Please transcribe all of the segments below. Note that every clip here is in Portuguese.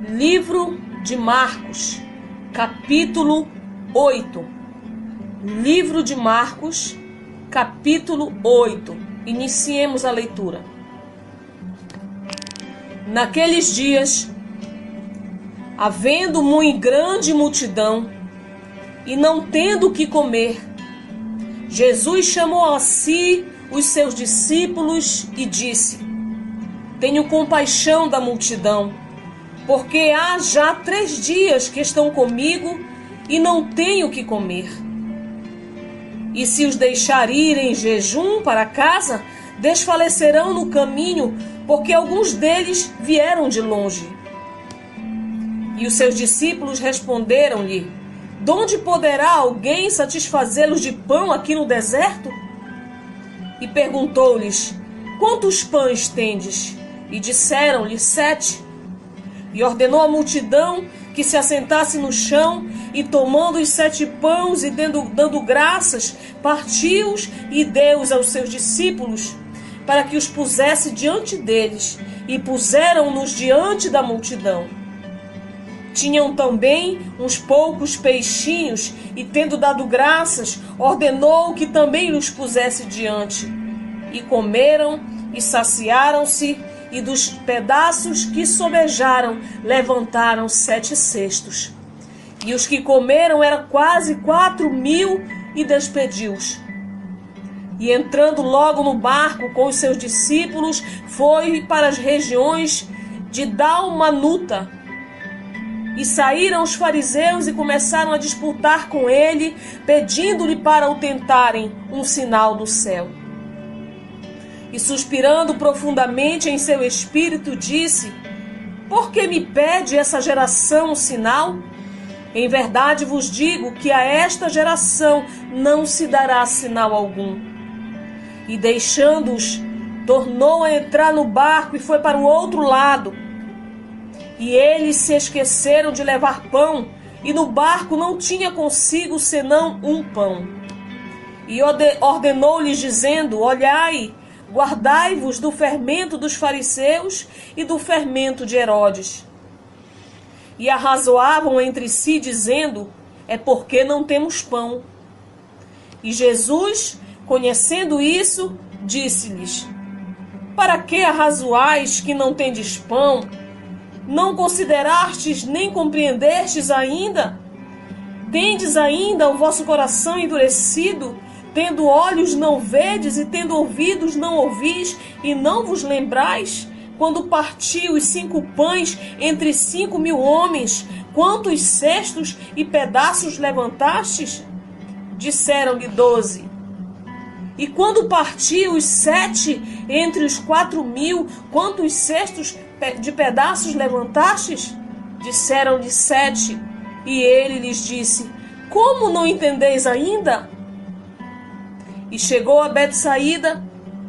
Livro de Marcos, capítulo 8. Livro de Marcos, capítulo 8. Iniciemos a leitura. Naqueles dias, havendo muito grande multidão, e não tendo o que comer, Jesus chamou a si os seus discípulos e disse: Tenho compaixão da multidão, porque há já 3 dias que estão comigo e não tenho o que comer. E se os deixar ir em jejum para casa, desfalecerão no caminho, porque alguns deles vieram de longe. E os seus discípulos responderam-lhe: De onde poderá alguém satisfazê-los de pão aqui no deserto? E perguntou-lhes: Quantos pães tendes? E disseram-lhe: 7. E ordenou à multidão que se assentasse no chão, e tomando os 7 pães e dando graças, partiu-os e deu-os aos seus discípulos, para que os pusesse diante deles, e puseram-nos diante da multidão. Tinham também uns poucos peixinhos, e tendo dado graças, ordenou que também os pusesse diante. E comeram e saciaram-se, e dos pedaços que sobejaram, levantaram 7 cestos. E os que comeram eram quase 4.000, e despediu-os. E entrando logo no barco com os seus discípulos, foi para as regiões de Dalmanuta. E saíram os fariseus e começaram a disputar com ele, pedindo-lhe para o tentarem um sinal do céu. E suspirando profundamente em seu espírito, disse: Por que me pede essa geração um sinal? Em verdade vos digo que a esta geração não se dará sinal algum. E deixando-os, tornou a entrar no barco e foi para o outro lado. E eles se esqueceram de levar pão, e no barco não tinha consigo senão um pão. E ordenou-lhes, dizendo: Olhai, guardai-vos do fermento dos fariseus e do fermento de Herodes. E arrazoavam entre si, dizendo: É porque não temos pão. E Jesus, conhecendo isso, disse-lhes: Para que arrazoais que não tendes pão? Não considerastes nem compreendestes ainda? Tendes ainda o vosso coração endurecido? Tendo olhos não vedes, e tendo ouvidos não ouvis, e não vos lembrais? Quando partiu os 5 pães entre 5.000 homens, quantos cestos e pedaços levantastes? Disseram-lhe 12. E quando partiu os 7 entre os 4.000, quantos cestos de pedaços levantastes? Disseram-lhe 7. E ele lhes disse: Como não entendeis ainda? E chegou a Betsaída,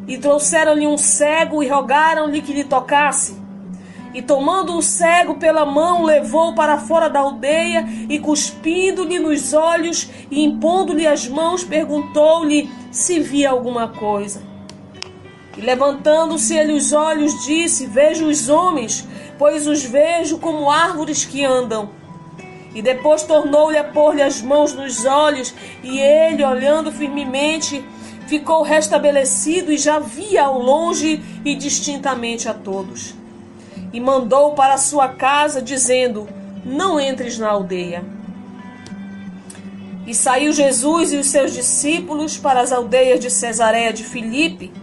e trouxeram-lhe um cego, e rogaram-lhe que lhe tocasse. E tomando o cego pela mão, levou para fora da aldeia, e cuspindo-lhe nos olhos, e impondo-lhe as mãos, perguntou-lhe se via alguma coisa. E levantando-se ele os olhos, disse: Vejo os homens, pois os vejo como árvores que andam. E depois tornou-lhe a pôr-lhe as mãos nos olhos, e ele, olhando firmemente, ficou restabelecido e já via ao longe e distintamente a todos. E mandou para a sua casa, dizendo: Não entres na aldeia. E saiu Jesus e os seus discípulos para as aldeias de Cesareia de Filipe,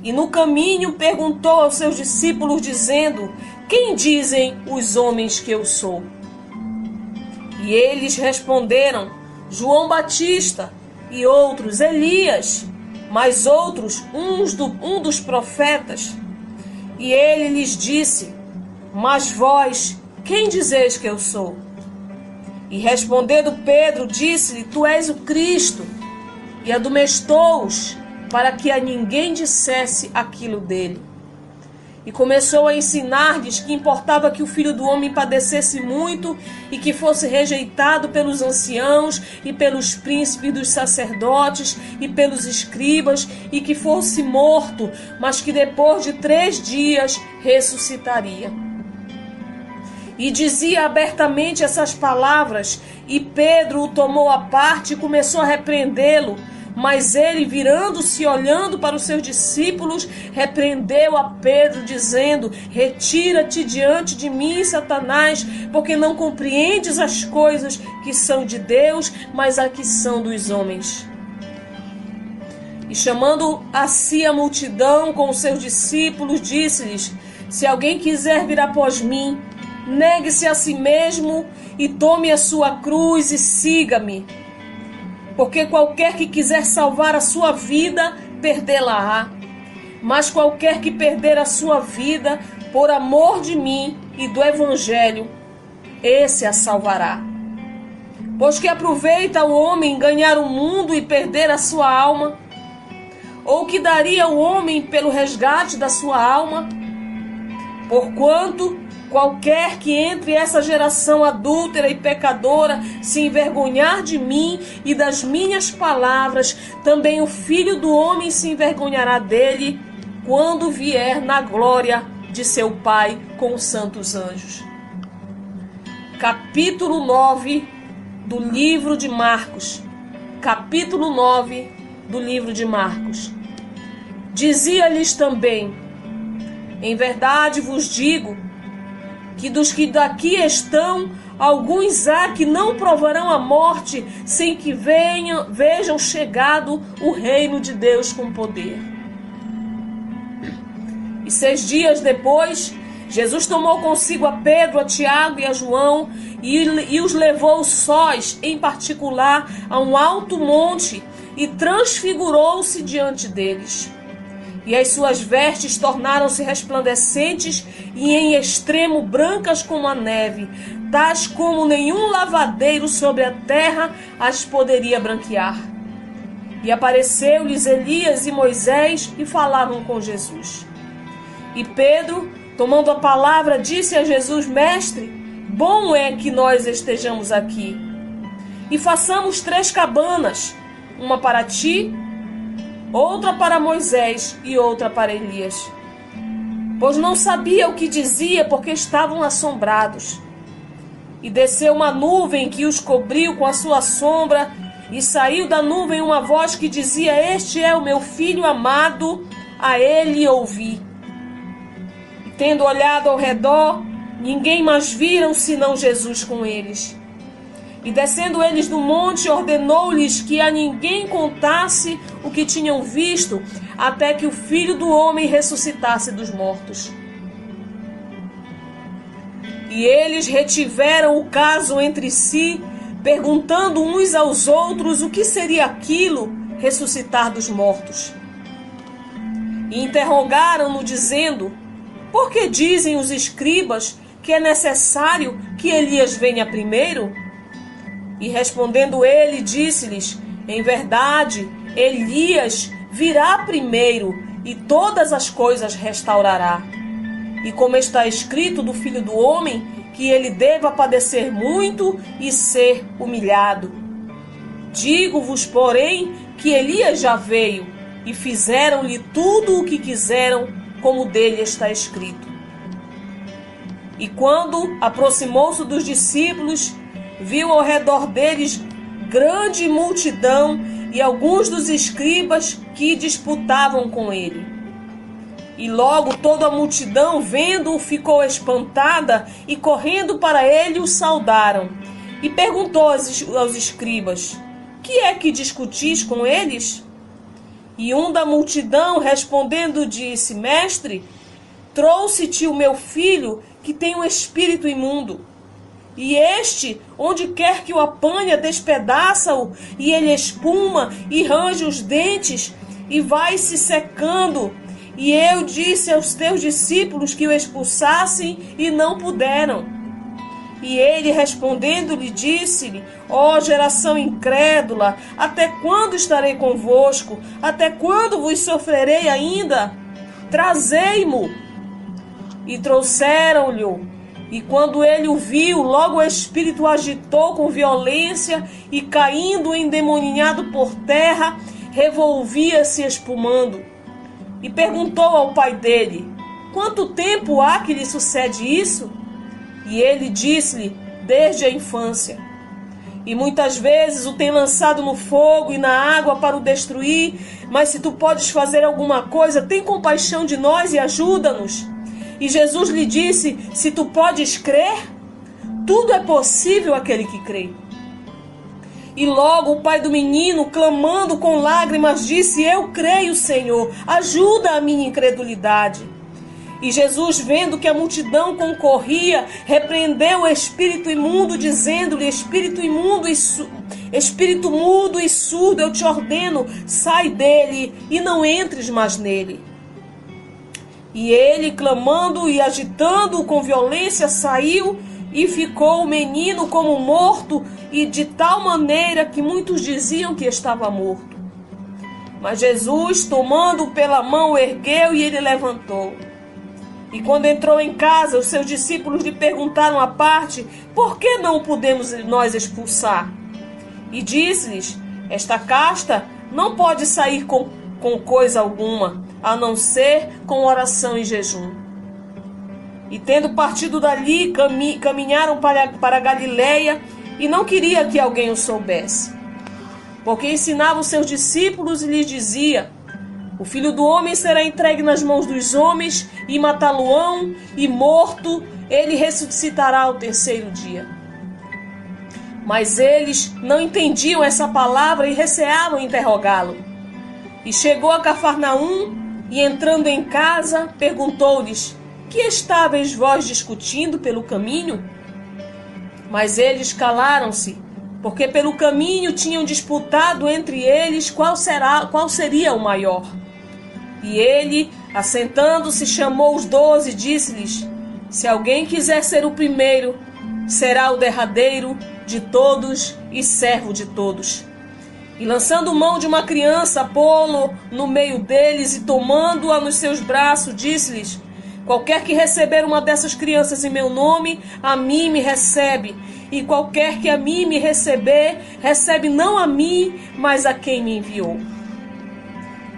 e no caminho perguntou aos seus discípulos, dizendo: Quem dizem os homens que eu sou? E eles responderam: João Batista, e outros Elias, mas outros um dos profetas. E ele lhes disse: Mas vós, quem dizeis que eu sou? E respondendo Pedro, disse-lhe: Tu és o Cristo. E admoestou-os para que a ninguém dissesse aquilo dele. E começou a ensinar-lhes que importava que o Filho do Homem padecesse muito e que fosse rejeitado pelos anciãos e pelos príncipes dos sacerdotes e pelos escribas e que fosse morto, mas que depois de 3 dias ressuscitaria. e dizia abertamente essas palavras, e Pedro o tomou à parte e começou a repreendê-lo. Mas ele, virando-se e olhando para os seus discípulos, repreendeu a Pedro, dizendo: retira-te diante de mim, Satanás, porque não compreendes as coisas que são de Deus, mas as que são dos homens. E chamando a si a multidão com os seus discípulos, disse-lhes: se alguém quiser vir após mim, negue-se a si mesmo e tome a sua cruz e siga-me. Porque qualquer que quiser salvar a sua vida, perdê-la-á. Mas qualquer que perder a sua vida, por amor de mim e do Evangelho, esse a salvará. Pois que aproveita o homem ganhar o mundo e perder a sua alma? Ou que daria o homem pelo resgate da sua alma? Porquanto qualquer que entre essa geração adúltera e pecadora se envergonhar de mim e das minhas palavras, também o Filho do Homem se envergonhará dele, quando vier na glória de seu Pai com os santos anjos. Capítulo 9 do livro de Marcos. Capítulo 9 do livro de Marcos. Dizia-lhes também: em verdade vos digo, que dos que daqui estão, alguns há que não provarão a morte, sem que vejam chegado o reino de Deus com poder. E 6 dias depois, Jesus tomou consigo a Pedro, a Tiago e a João, e os levou sós, em particular, a um alto monte, e transfigurou-se diante deles. E as suas vestes tornaram-se resplandecentes e em extremo brancas como a neve, tais como nenhum lavadeiro sobre a terra as poderia branquear. E apareceu-lhes Elias e Moisés e falavam com Jesus. E Pedro, tomando a palavra, disse a Jesus: Mestre, bom é que nós estejamos aqui. E façamos 3 cabanas, uma para ti, outra para Moisés e outra para Elias. Pois não sabia o que dizia, porque estavam assombrados. E desceu uma nuvem que os cobriu com a sua sombra, e saiu da nuvem uma voz que dizia: Este é o meu filho amado, a ele ouvi. E tendo olhado ao redor, ninguém mais viram senão Jesus com eles. E descendo eles do monte, ordenou-lhes que a ninguém contasse o que tinham visto, até que o Filho do Homem ressuscitasse dos mortos. E eles retiveram o caso entre si, perguntando uns aos outros o que seria aquilo, ressuscitar dos mortos. E interrogaram-no, dizendo: Por que dizem os escribas que é necessário que Elias venha primeiro? E respondendo ele, disse-lhes: Em verdade, Elias virá primeiro e todas as coisas restaurará. E como está escrito do Filho do Homem, que ele deva padecer muito e ser humilhado. Digo-vos, porém, que Elias já veio, e fizeram-lhe tudo o que quiseram, como dele está escrito. E quando aproximou-se dos discípulos, viu ao redor deles grande multidão e alguns dos escribas que disputavam com ele. E logo toda a multidão, vendo-o, ficou espantada e, correndo para ele, o saudaram. E perguntou aos escribas: Que é que discutis com eles? E um da multidão, respondendo, disse: Mestre, trouxe-te o meu filho, que tem um espírito imundo. E este, onde quer que o apanha, despedaça-o, e ele espuma e range os dentes, e vai se secando. E eu disse aos teus discípulos que o expulsassem, e não puderam. E ele, respondendo-lhe, disse-lhe: Ó geração incrédula, até quando estarei convosco? Até quando vos sofrerei ainda? Trazei-mo. E trouxeram-lhe. E quando ele o viu, logo o espírito o agitou com violência, e caindo endemoninhado por terra, revolvia-se espumando. E perguntou ao pai dele: Quanto tempo há que lhe sucede isso? E ele disse-lhe desde a infância. E muitas vezes o tem lançado no fogo e na água para o destruir, mas se tu podes fazer alguma coisa, tem compaixão de nós e ajuda-nos. E Jesus lhe disse: se tu podes crer, tudo é possível àquele que crê. E logo o pai do menino, clamando com lágrimas, disse: eu creio, Senhor, ajuda a minha incredulidade. E Jesus, vendo que a multidão concorria, repreendeu o espírito imundo, dizendo-lhe: espírito imundo e espírito mudo e surdo, eu te ordeno, sai dele e não entres mais nele. E ele, clamando e agitando-o com violência, saiu, e ficou o menino como morto, e de tal maneira que muitos diziam que estava morto. Mas Jesus, tomando-o pela mão, o ergueu e ele levantou. E quando entrou em casa, os seus discípulos lhe perguntaram à parte: por que não o podemos nós expulsar? E disse-lhes: esta casta não pode sair com coisa alguma, a não ser com oração e jejum. E tendo partido dali, caminharam para Galiléia, e não queria que alguém o soubesse. Porque ensinava os seus discípulos e lhes dizia: o Filho do Homem será entregue nas mãos dos homens, e matá-lo-ão, e morto, ele ressuscitará ao terceiro dia. Mas eles não entendiam essa palavra e receavam interrogá-lo. E chegou a Cafarnaum, e entrando em casa, perguntou-lhes: que estáveis vós discutindo pelo caminho? Mas eles calaram-se, porque pelo caminho tinham disputado entre eles qual seria o maior. E ele, assentando-se, chamou os 12 e disse-lhes: se alguém quiser ser o primeiro, será o derradeiro de todos e servo de todos. E lançando mão de uma criança, pô-lo no meio deles, e tomando-a nos seus braços, disse-lhes: qualquer que receber uma dessas crianças em meu nome, a mim me recebe. E qualquer que a mim me receber, recebe não a mim, mas a quem me enviou.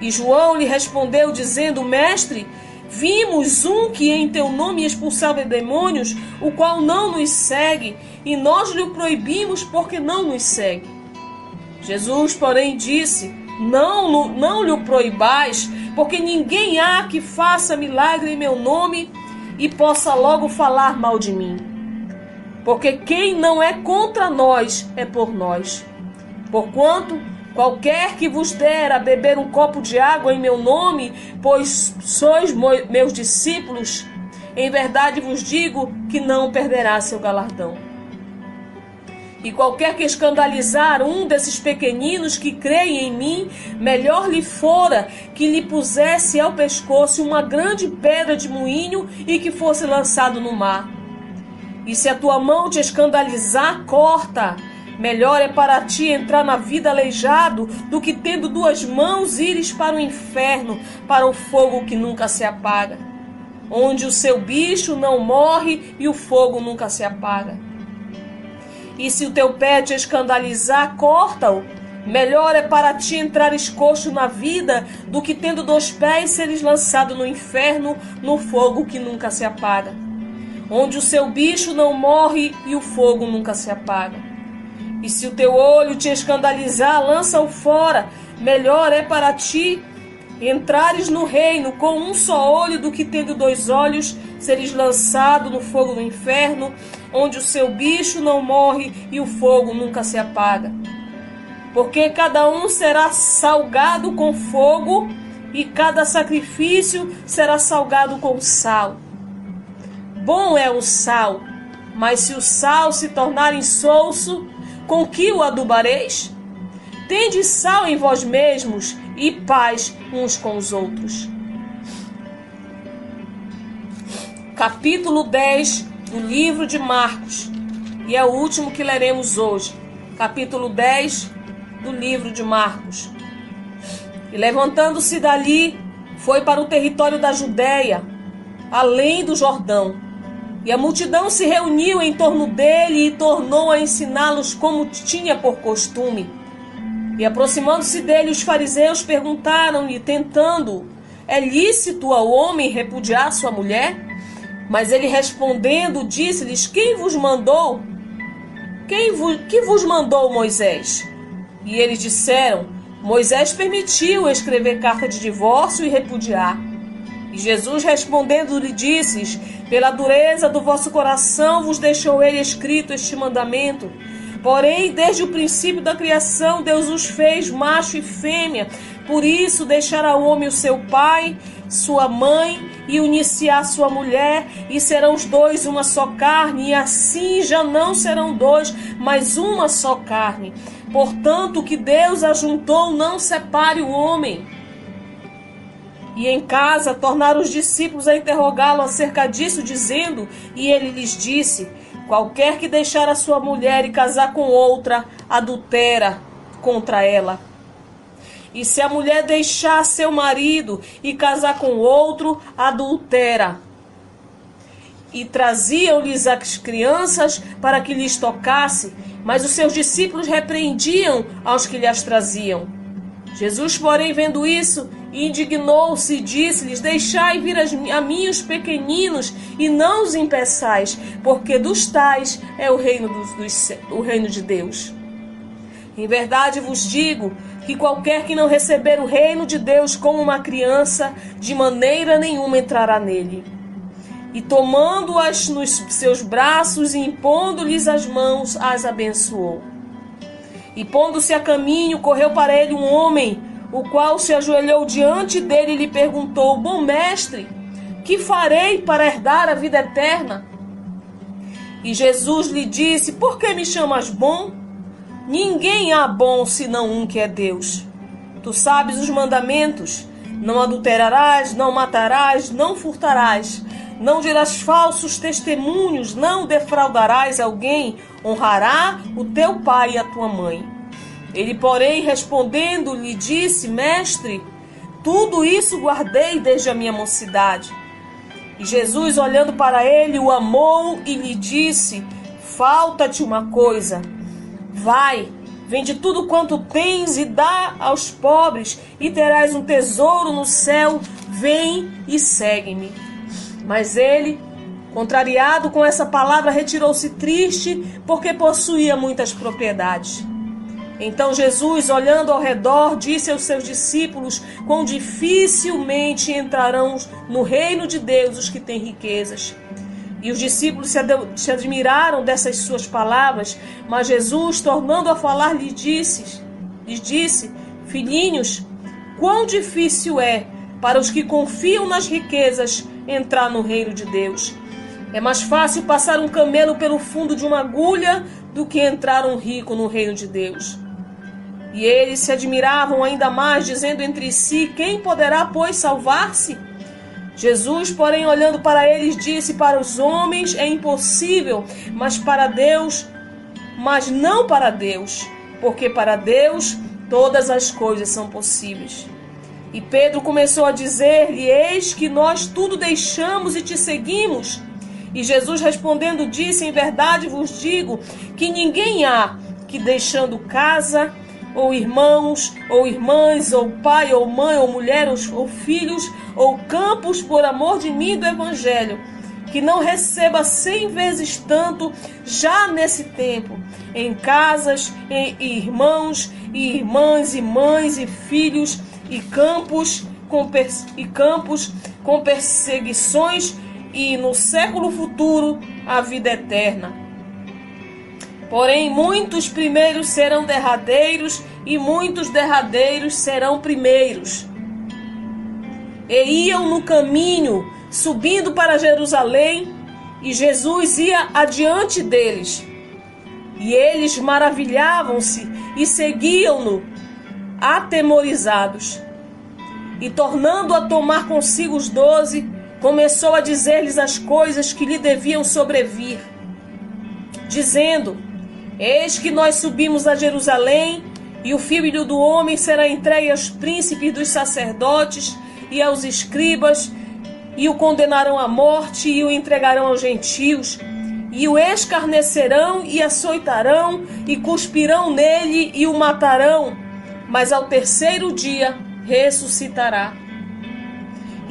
E João lhe respondeu, dizendo: mestre, vimos um que em teu nome expulsava demônios, o qual não nos segue, e nós lhe proibimos porque não nos segue. Jesus, porém, disse: não lhe proibais, porque ninguém há que faça milagre em meu nome e possa logo falar mal de mim. Porque quem não é contra nós é por nós. Porquanto qualquer que vos der a beber um copo de água em meu nome, pois sois meus discípulos, em verdade vos digo que não perderá seu galardão. E qualquer que escandalizar um desses pequeninos que creem em mim, melhor lhe fora que lhe pusesse ao pescoço uma grande pedra de moinho e que fosse lançado no mar. E se a tua mão te escandalizar, corta. Melhor é para ti entrar na vida aleijado do que tendo 2 mãos ires para o inferno, para o fogo que nunca se apaga, onde o seu bicho não morre e o fogo nunca se apaga. E se o teu pé te escandalizar, corta-o. Melhor é para ti entrares coxo na vida do que tendo 2 pés seres lançado no inferno, no fogo que nunca se apaga, onde o seu bicho não morre e o fogo nunca se apaga. E se o teu olho te escandalizar, lança-o fora. Melhor é para ti entrares no reino com um só olho do que tendo 2 olhos seres lançado no fogo do inferno, onde o seu bicho não morre e o fogo nunca se apaga. Porque cada um será salgado com fogo, e cada sacrifício será salgado com sal. Bom é o sal, mas se o sal se tornar insolso, com que o adubareis? Tende sal em vós mesmos e paz uns com os outros. Capítulo 10 do livro de Marcos, e é o último que leremos hoje. Capítulo 10 do livro de Marcos. E levantando-se dali, foi para o território da Judéia, além do Jordão. E a multidão se reuniu em torno dele e tornou a ensiná-los como tinha por costume. E aproximando-se dele, os fariseus perguntaram-lhe, tentando: é lícito ao homem repudiar sua mulher? Mas ele respondendo disse-lhes: Quem vos mandou? Que vos mandou Moisés? E eles disseram: Moisés permitiu escrever carta de divórcio e repudiar. E Jesus respondendo lhe disse: Pela dureza do vosso coração vos deixou ele escrito este mandamento. Porém, desde o princípio da criação, Deus os fez macho e fêmea. Por isso, deixará o homem o seu pai, sua mãe, e unir-se à sua mulher, e serão os dois uma só carne, e assim já não serão dois, mas uma só carne. Portanto, o que Deus ajuntou, não separe o homem. E em casa tornaram os discípulos a interrogá-lo acerca disso, dizendo, e ele lhes disse: Qualquer que deixar a sua mulher e casar com outra, adultera contra ela. E se a mulher deixar seu marido e casar com outro, adultera. E traziam-lhes as crianças para que lhes tocasse, mas os seus discípulos repreendiam aos que lhes traziam. Jesus, porém, vendo isso, indignou-se e disse-lhes: Deixai vir a mim os pequeninos, e não os impeçais, porque dos tais é o reino de Deus. Em verdade vos digo que qualquer que não receber o reino de Deus como uma criança, de maneira nenhuma entrará nele. E tomando-as nos seus braços e impondo-lhes as mãos, as abençoou. E pondo-se a caminho, correu para ele um homem, o qual se ajoelhou diante dele e lhe perguntou: Bom mestre, que farei para herdar a vida eterna? E Jesus lhe disse: Por que me chamas bom? Ninguém há bom senão um, que é Deus. Tu sabes os mandamentos: não adulterarás, não matarás, não furtarás, não dirás falsos testemunhos, não defraudarás alguém, honrará o teu pai e a tua mãe. Ele, porém, respondendo, lhe disse: Mestre, tudo isso guardei desde a minha mocidade. E Jesus, olhando para ele, o amou e lhe disse: Falta-te uma coisa. Vai, vende tudo quanto tens e dá aos pobres, e terás um tesouro no céu. Vem e segue-me. Mas ele, contrariado com essa palavra, retirou-se triste, porque possuía muitas propriedades. Então Jesus, olhando ao redor, disse aos seus discípulos: Quão dificilmente entrarão no reino de Deus os que têm riquezas. E os discípulos se admiraram dessas suas palavras, mas Jesus, tornando a falar, lhes disse: Filhinhos, quão difícil é para os que confiam nas riquezas entrar no reino de Deus. É mais fácil passar um camelo pelo fundo de uma agulha do que entrar um rico no reino de Deus. E eles se admiravam ainda mais, dizendo entre si: Quem poderá, pois, salvar-se? Jesus, porém, olhando para eles, disse: Para os homens é impossível, mas não para Deus, porque para Deus todas as coisas são possíveis. E Pedro começou a dizer-lhe: Eis que nós tudo deixamos e te seguimos. E Jesus respondendo disse: Em verdade vos digo que ninguém há que, deixando casa, ou irmãos, ou irmãs, ou pai, ou mãe, ou mulher, ou filhos, ou campos, por amor de mim e do Evangelho, que não receba 100 vezes tanto já nesse tempo, em casas, e irmãos, e irmãs, e mães, e filhos, e campos com perseguições, e no século futuro a vida eterna. Porém, muitos primeiros serão derradeiros, e muitos derradeiros serão primeiros. E iam no caminho, subindo para Jerusalém, e Jesus ia adiante deles. E eles maravilhavam-se e seguiam-no, atemorizados. E tornando a tomar consigo os 12, começou a dizer-lhes as coisas que lhe deviam sobrevir, dizendo: Eis que nós subimos a Jerusalém, e o Filho do Homem será entregue aos príncipes dos sacerdotes e aos escribas, e o condenarão à morte, e o entregarão aos gentios, e o escarnecerão e açoitarão, e cuspirão nele e o matarão, mas ao terceiro dia ressuscitará.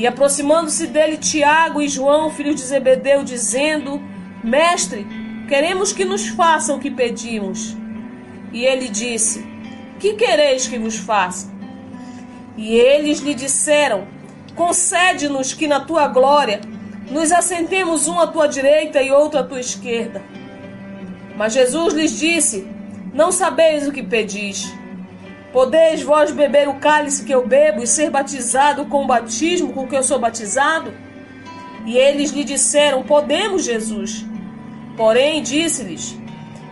E aproximando-se dele Tiago e João, filhos de Zebedeu, dizendo: Mestre, queremos que nos faça o que pedimos. E ele disse: Que quereis que vos faça? E eles lhe disseram: Concede-nos que na tua glória nos assentemos um à tua direita e outro à tua esquerda. Mas Jesus lhes disse: Não sabeis o que pedis. Podeis vós beber o cálice que eu bebo e ser batizado com o batismo com que eu sou batizado? E eles lhe disseram: Podemos, Jesus. Porém, disse-lhes: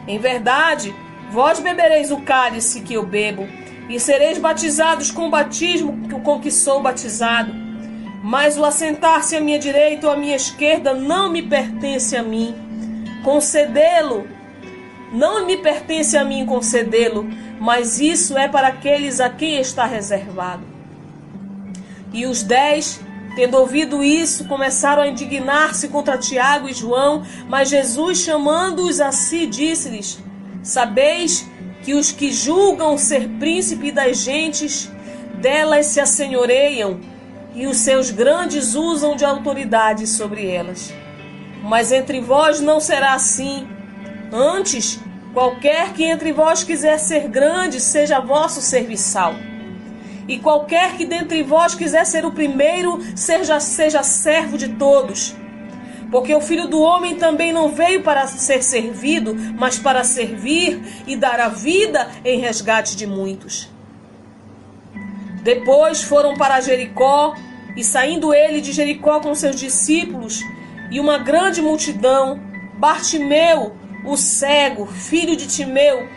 Em verdade, vós bebereis o cálice que eu bebo e sereis batizados com o batismo com que sou batizado. Mas o assentar-se à minha direita ou à minha esquerda não me pertence a mim. Concedê-lo, não me pertence a mim concedê-lo, mas isso é para aqueles a quem está reservado. E os 10, tendo ouvido isso, começaram a indignar-se contra Tiago e João, mas Jesus, chamando-os a si, disse-lhes: Sabeis que os que julgam ser príncipe das gentes, delas se assenhoreiam, e os seus grandes usam de autoridade sobre elas. Mas entre vós não será assim. Antes, qualquer que entre vós quiser ser grande, seja vosso serviçal. E qualquer que dentre vós quiser ser o primeiro, seja servo de todos. Porque o Filho do Homem também não veio para ser servido, mas para servir e dar a vida em resgate de muitos. Depois foram para Jericó, e saindo ele de Jericó com seus discípulos e uma grande multidão, Bartimeu, o cego, filho de Timeu,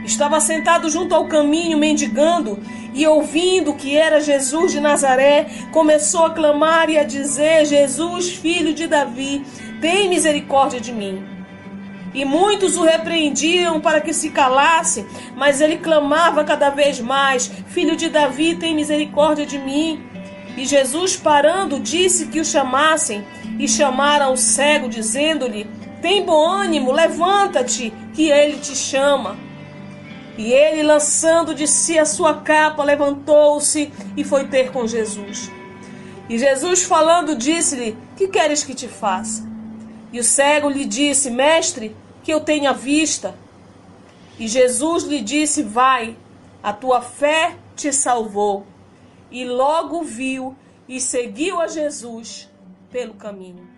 estava sentado junto ao caminho mendigando, e ouvindo que era Jesus de Nazaré, começou a clamar e a dizer: Jesus, filho de Davi, tem misericórdia de mim. E muitos o repreendiam para que se calasse, mas ele clamava cada vez mais: Filho de Davi, tem misericórdia de mim. E Jesus, parando, disse que o chamassem, e chamaram o cego, dizendo-lhe: Tem bom ânimo, levanta-te, que ele te chama. E ele, lançando de si a sua capa, levantou-se e foi ter com Jesus. E Jesus, falando, disse-lhe: Que queres que te faça? E o cego lhe disse: Mestre, que eu tenha vista. E Jesus lhe disse: Vai, a tua fé te salvou. E logo viu e seguiu a Jesus pelo caminho.